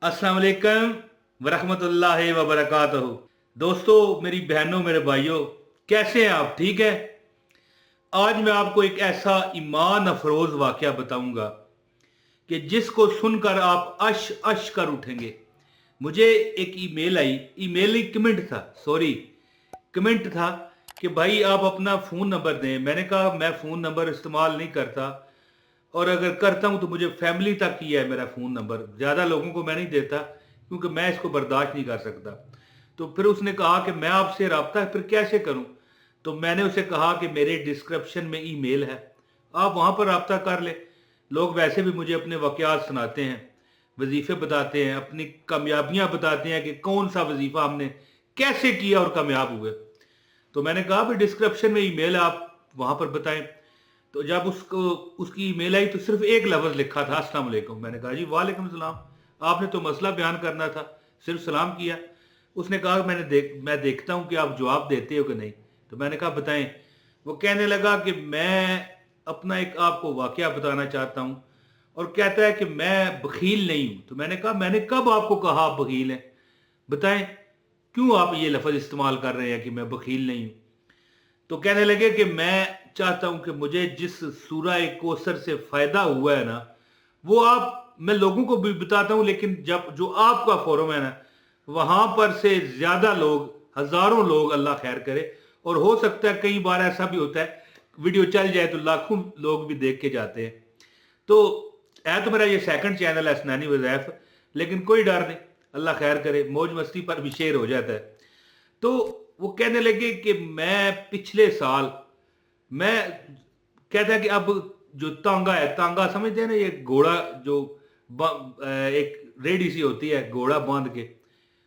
अस्सलाम वालेकुम वरहमतुल्लाहि वबरकातुहू। दोस्तों, मेरी बहनों, मेरे भाइयों, कैसे हैं आप? ठीक है। आज मैं आपको एक ऐसा ईमान अफरोज वाकया बताऊंगा कि जिसको सुनकर आप अश अश कर उठेंगे। मुझे एक ईमेल आई, ईमेल नहीं कमेंट था, सॉरी, कमेंट था कि भाई आप अपना फ़ोन नंबर दें। मैंने कहा मैं फ़ोन नंबर इस्तेमाल नहीं करता, और अगर करता हूं तो मुझे फैमिली तक ही है मेरा फ़ोन नंबर, ज़्यादा लोगों को मैं नहीं देता क्योंकि मैं इसको बर्दाश्त नहीं कर सकता। तो फिर उसने कहा कि मैं आपसे रब्ता फिर कैसे करूं। तो मैंने उसे कहा कि मेरे डिस्क्रिप्शन में ईमेल है, आप वहां पर रब्ता कर ले। लोग वैसे भी मुझे अपने वाकयात सुनाते हैं, वजीफे बताते हैं, अपनी कामयाबियां बताते हैं कि कौन सा वजीफा हमने कैसे किया और कामयाब हुए। तो मैंने कहा भाई डिस्क्रिप्शन में ईमेल है, आप वहां पर बताएं। तो जब उसको उसकी ईमेल आई तो सिर्फ एक लफ्ज़ लिखा था, अस्सलाम वालेकुम। मैंने कहा जी वालेकुम सलाम, आपने तो मसला बयान करना था, सिर्फ सलाम किया। उसने कहा मैं देखता हूँ कि आप जवाब देते हो कि नहीं। तो मैंने कहा बताएं। वो कहने लगा कि मैं अपना एक आपको वाकया बताना चाहता हूँ, और कहता है कि मैं बखील नहीं हूँ। तो मैंने कहा मैंने कब आपको कहा आप बखील हैं? बताएं, क्यों आप ये लफ्ज़ इस्तेमाल कर रहे हैं कि मैं बखील नहीं हूँ? तो कहने लगे कि मैं चाहता हूं कि मुझे जिस सूरह कौसर से फायदा हुआ है ना, वो आप मैं लोगों को भी बताता हूं, लेकिन जब जो आपका फोरम है ना, वहां पर से ज्यादा लोग, हजारों लोग, अल्लाह खैर करे, और हो सकता है कई बार ऐसा भी होता है वीडियो चल जाए तो लाखों लोग भी देख के जाते हैं। तो है तो मेरा ये सेकंड चैनल है असनानी वज़ैफ, लेकिन कोई डर नहीं, अल्लाह खैर करे, मौज मस्ती पर भी शेयर हो जाता है। तो वो कहने लगे कि मैं पिछले साल, मैं कहता है कि अब जो तांगा है, तांगा समझते हैं ना, ये घोड़ा जो एक रेडी सी होती है, घोड़ा बांध के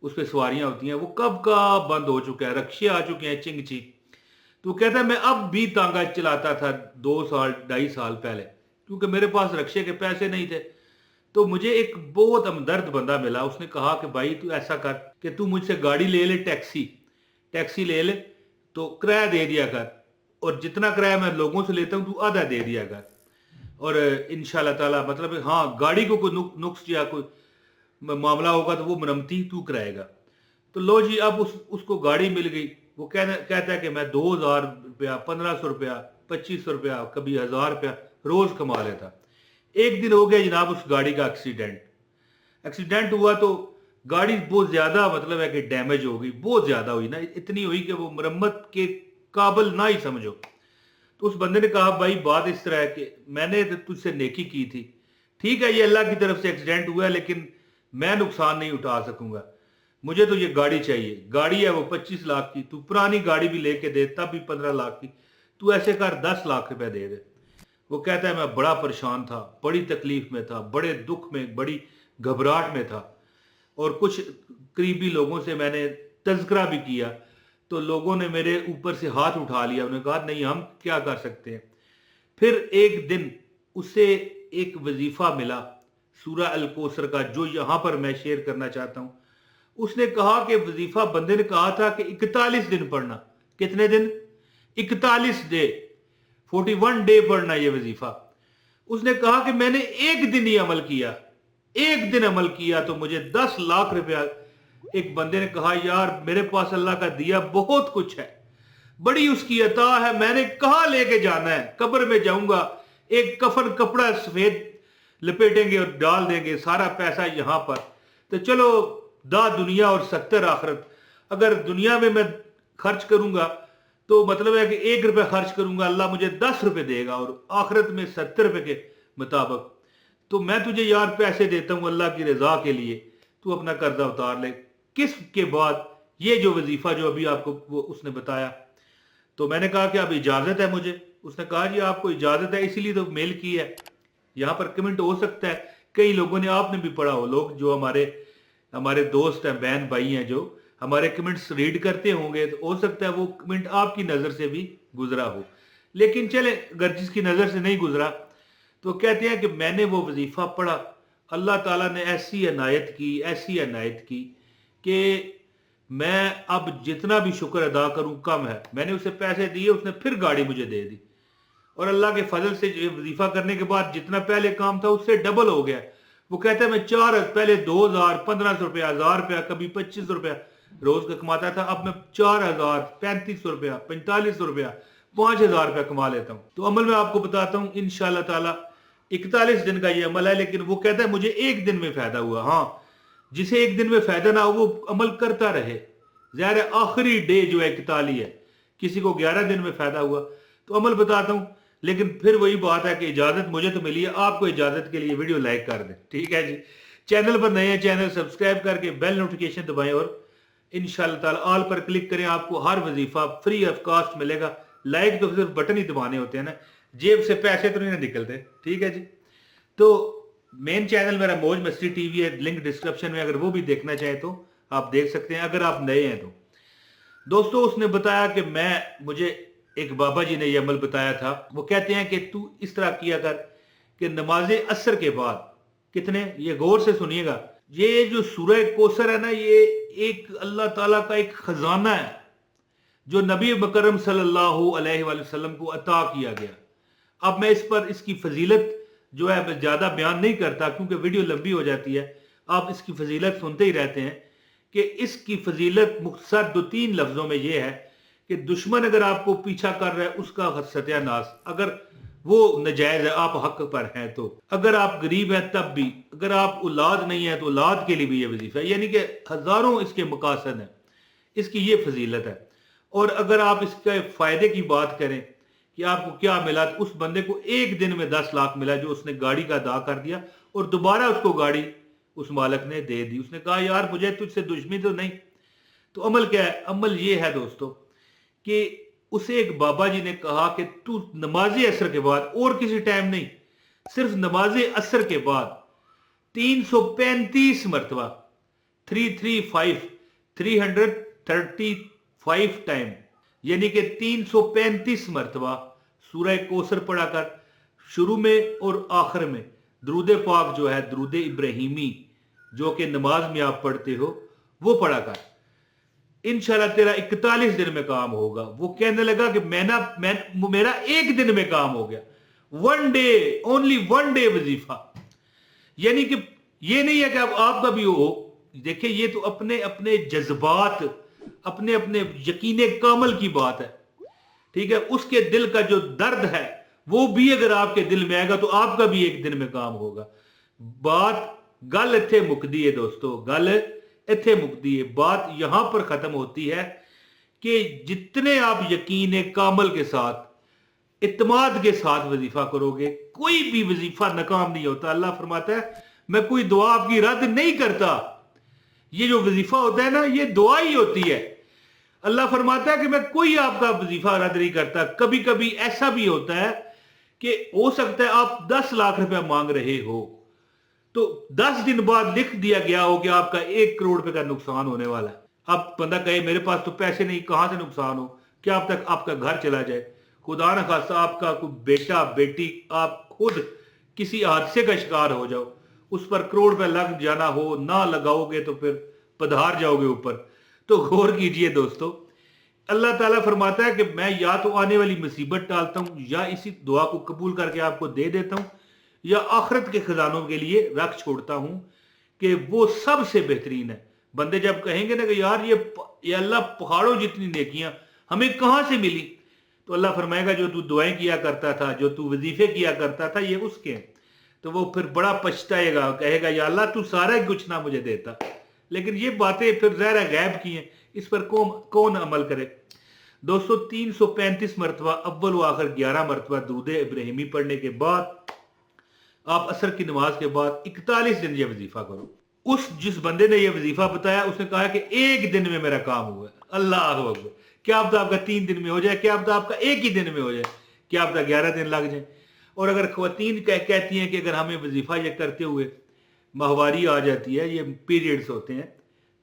उस पर सवारियां होती हैं, वो कब का बंद हो चुका है, रक्शे आ चुके हैं चिंगची। तो कहता है मैं अब भी तांगा चलाता था 2 साल 2.5 साल पहले, क्योंकि मेरे पास रक्शे के पैसे नहीं थे। तो मुझे एक बहुत हमदर्द बंदा मिला, उसने कहा कि भाई तू ऐसा कर कि तू मुझसे गाड़ी ले ले, टैक्सी टैक्सी ले ले, तो किराया दे दिया कर, और जितना किराया मैं लोगों से लेता हूँ तू आधा दे दिया कर, और इंशाल्लाह ताला, मतलब हाँ, गाड़ी को कोई नुक्स या कोई मामला होगा तो वो मरम्मती तू कराएगा। तो लो जी, अब उसको गाड़ी मिल गई। वो कहता है कि मैं 2,000 रुपया, 1,500 रुपया, 2500 रुपया, कभी 1,000 रुपया रोज कमा लेता। एक दिन हो गया जनाब उस गाड़ी का एक्सीडेंट। एक्सीडेंट हुआ तो गाड़ी बहुत ज्यादा, मतलब है कि डैमेज हो गई, बहुत ज्यादा हुई ना, इतनी हुई कि वो मरम्मत के काबिल ना ही समझो। तो उस बंदे ने कहा भाई बात इस तरह है कि मैंने तो तुझसे नेकी की थी, ठीक है ये अल्लाह की तरफ से एक्सीडेंट हुआ है, लेकिन मैं नुकसान नहीं उठा सकूंगा, मुझे तो ये गाड़ी चाहिए। गाड़ी है वो 25 लाख की, तू पुरानी गाड़ी भी लेके दे तब भी 15 लाख की, तू ऐसे कर 10 लाख रुपए दे दे। वो कहता है मैं बड़ा परेशान था, बड़ी तकलीफ में था, बड़े दुख में, बड़ी घबराहट में था, और कुछ करीबी लोगों से मैंने तज़किरा भी किया, तो लोगों ने मेरे ऊपर से हाथ उठा लिया, उन्होंने कहा नहीं हम क्या कर सकते हैं। फिर एक दिन उसे एक वजीफा मिला सूरह अल कौसर का, जो यहां पर मैं शेयर करना चाहता हूं। उसने कहा कि वजीफा, बंदे ने कहा था कि 41 दिन पढ़ना। कितने दिन? 41 डे, 41 डे पढ़ना ये वजीफा। उसने कहा कि मैंने एक दिन ही अमल किया, एक दिन अमल किया तो मुझे 10 लाख रुपया। एक बंदे ने कहा यार मेरे पास अल्लाह का दिया बहुत कुछ है, बड़ी उसकी अता है, मैंने कहा लेके जाना है, कब्र में जाऊंगा, एक कफन कपड़ा सफेद लपेटेंगे और डाल देंगे, सारा पैसा यहां पर। तो चलो, दा दुनिया और 70 आखिरत। अगर दुनिया में मैं खर्च करूंगा तो मतलब है कि 1 रुपया खर्च करूंगा, अल्लाह मुझे 10 रुपए देगा, और आखिरत में 70 रुपए के मुताबिक। तो मैं तुझे यार पैसे देता हूं अल्लाह की रजा के लिए, तू अपना कर्जा उतार ले। किस के बाद ये जो वजीफा जो अभी आपको वो उसने बताया। तो मैंने कहा कि अब इजाजत है मुझे। उसने कहा जी आपको इजाजत है, इसीलिए तो मेल की है। यहाँ पर कमेंट हो सकता है कई लोगों ने, आपने भी पढ़ा हो, लोग जो हमारे हमारे दोस्त हैं, बहन भाई हैं, जो हमारे कमेंट्स रीड करते होंगे, तो हो सकता है वो कमेंट आपकी नज़र से भी गुजरा हो। लेकिन चले, अगर जिसकी नज़र से नहीं गुजरा, तो कहते हैं कि मैंने वो वजीफा पढ़ा, अल्लाह ताला ने ऐसी अनायत की, ऐसी अनायत की कि मैं अब जितना भी शुक्र अदा करूं कम है। मैंने उसे पैसे दिए, उसने फिर गाड़ी मुझे दे दी, और अल्लाह के फजल से ये वजीफा करने के बाद जितना पहले काम था उससे डबल हो गया। वो कहता है मैं पहले 2000, 1500 रुपया, 1000 रुपया, कभी 2500 रुपया रोज का कमाता था, अब मैं 4000, 3500 रुपया, 4500 रुपया, 5000 रुपया कमा लेता हूँ। तो अमल मैं आपको बताता हूँ इंशाल्लाह ताला। 41 दिन का ये अमल है, लेकिन वो कहता है मुझे एक दिन में फायदा हुआ। हाँ, जिसे एक दिन में फायदा ना हो वो अमल करता रहे। ज़ाहिर है आखिरी डे जो है 41 है, किसी को 11 दिन में फायदा हुआ। तो अमल बताता हूँ, लेकिन फिर वही बात है कि इजाजत मुझे तो मिली है, आपको इजाजत के लिए वीडियो लाइक कर दें, ठीक है जी। चैनल पर नए हैं, चैनल सब्सक्राइब करके बेल नोटिफिकेशन दबाएं और इंशाल्लाह ताला ऑल पर क्लिक करें, आपको हर वजीफा फ्री ऑफ कॉस्ट मिलेगा। लाइक तो सिर्फ बटन ही दबाने होते हैं ना, जेब से पैसे तो नहीं निकलते, ठीक है जी। तो मेन चैनल मेरा मौज मस्ती टीवी है, लिंक डिस्क्रिप्शन में, अगर वो भी देखना चाहें तो आप देख सकते हैं, अगर आप नए हैं तो। दोस्तों, उसने बताया कि मुझे एक बाबा जी ने ये अमल बताया था। वो कहते हैं कि तू इस तरह किया कर कि नमाज असर के बाद कितने, ये गौर से सुनिएगा, ये जो सूरह कौसर है ना, ये एक अल्लाह ताला का एक खजाना है जो नबी मुकर्रम सल्लल्लाहु अलैहि वसल्लम को अता किया गया। अब मैं इस पर इसकी फजीलत जो है ज्यादा बयान नहीं करता क्योंकि वीडियो लंबी हो जाती है, आप इसकी फजीलत सुनते ही रहते हैं। कि इसकी फजीलत मुख्तसर 2-3 लफ्जों में यह है कि दुश्मन अगर आपको पीछा कर रहा है उसका सत्यानाश, अगर वो नजायज है, आप हक पर हैं तो, अगर आप गरीब हैं तब भी, अगर आप औलाद नहीं है तो औलाद के लिए भी ये वजीफा है, यानी कि हजारों इसके मकासद हैं, इसकी ये फजीलत है। और अगर आप इसके फायदे की बात करें कि आपको क्या मिला, तो उस बंदे को एक दिन में 10 लाख मिला जो उसने गाड़ी का अदा कर दिया और दोबारा उसको गाड़ी उस मालिक ने दे दी। उसने कहा यार मुझे तुझसे दुश्मनी तो नहीं। तो अमल क्या है? अमल ये है दोस्तों कि उसे एक बाबा जी ने कहा कि तू नमाज असर के बाद, और किसी टाइम नहीं, सिर्फ नमाज असर के बाद 335 मरतबा, 335 टाइम, यानी कि 335 मरतबा सूरह कौसर पढ़ा कर, शुरू में और आखिर में दरूद पाक जो है, दरूद इब्राहिमी जो कि नमाज में आप पढ़ते हो, वो पढ़ा कर, इंशाल्लाह तेरा 41 दिन में काम होगा। वो कहने लगा कि मेरा एक दिन में काम हो गया, 1 डे, ओनली 1 डे वजीफा। यानी कि ये नहीं है कि अब आपका भी हो। देखिए, ये तो अपने अपने जज्बात, अपने अपने यकीन कामल की बात है, ठीक है। उसके दिल का जो दर्द है वो भी अगर आपके दिल में आएगा तो आपका भी एक दिन में काम होगा। बात गल इत्थे मुकदी है दोस्तों, गल इत्थे मुकदी है। बात यहां पर खत्म होती है कि जितने आप यकीन कामल के साथ, इत्माद के साथ वजीफा करोगे, कोई भी वजीफा नाकाम नहीं होता। अल्लाह फरमाता है मैं कोई दुआ आपकी रद्द नहीं करता। ये जो वजीफा होता है ना, ये दुआ ही होती है। अल्लाह फरमाता है कि मैं कोई आपका वजीफा रद्द नहीं करता। कभी कभी ऐसा भी होता है कि हो सकता है आप 10 लाख रुपया मांग रहे हो, तो 10 दिन बाद लिख दिया गया हो कि आपका 1 करोड़ रुपए का नुकसान होने वाला है। अब बंदा कहे मेरे पास तो पैसे नहीं, कहां से नुकसान हो, क्या अब तक आपका घर चला जाए, खुदा न खासा आपका कोई बेटा बेटी, आप खुद किसी हादसे का शिकार हो जाओ, उस पर करोड़ रुपए लग जाना हो, ना लगाओगे तो फिर पधार जाओगे ऊपर। तो गौर कीजिए दोस्तों, अल्लाह ताला फरमाता है कि मैं या तो आने वाली मुसीबत टालता हूं, या इसी दुआ को कबूल करके आपको दे देता हूं, या आखिरत के खजानों के लिए रख छोड़ता हूं कि वो सबसे बेहतरीन है। बंदे जब कहेंगे ना कि यार ये अल्लाह पहाड़ों जितनी नेकियां हमें कहां से मिली, तो अल्लाह फरमाएगा जो तू दुआएं किया करता था, जो तू वजीफे किया करता था, ये उसके हैं। तो वो फिर बड़ा पछताएगा, कहेगा या अल्लाह तू सारा ही कुछ ना मुझे देता। लेकिन ये बातें फिर ज़ाहिर गैब की हैं, इस पर कौन अमल करे। दोस्तों, 335 मरतबा अव्वल व आखिर 11 मरतबा दरूद इब्राहिमी पढ़ने के बाद आप असर की नमाज के बाद 41 दिन ये वजीफा करो। जिस बंदे ने ये वजीफा बताया उसने कहा कि एक दिन में मेरा काम हुआ। अल्लाह अकबर। क्या पता आपका 3 दिन में हो जाए, क्या पता आपका एक ही दिन में हो जाए, क्या पता 11 दिन लग जाए। और अगर ख्वातीन कहती हैं कि अगर हमें वजीफा ये करते हुए माहवारी आ जाती है, ये पीरियड्स होते हैं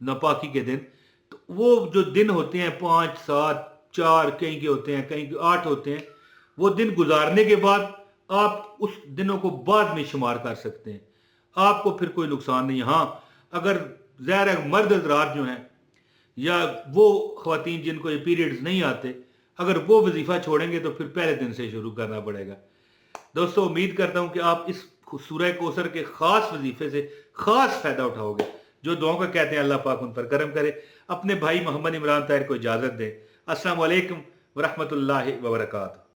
नापाकी के दिन, तो वो जो दिन होते हैं 5, 7, 4, कहीं के होते हैं, कहीं के 8 होते हैं, वो दिन गुजारने के बाद आप उस दिनों को बाद में शुमार कर सकते हैं, आपको फिर कोई नुकसान नहीं। हाँ, अगर ज़ाहिर मर्द हज़रात जो हैं या वो ख्वातीन जिनको ये पीरियड्स नहीं आते, अगर वो वजीफा छोड़ेंगे तो फिर पहले दिन से शुरू करना पड़ेगा। दोस्तों, उम्मीद करता हूं कि आप इस सूरह कौसर के खास वजीफे से खास फायदा उठाओगे। जो दुआओं का कहते हैं अल्लाह पाक उन पर करम करे। अपने भाई मोहम्मद इमरान ताहिर को इजाजत दें। अस्सलाम वालेकुम व रहमतुल्लाहि व बरकातहू।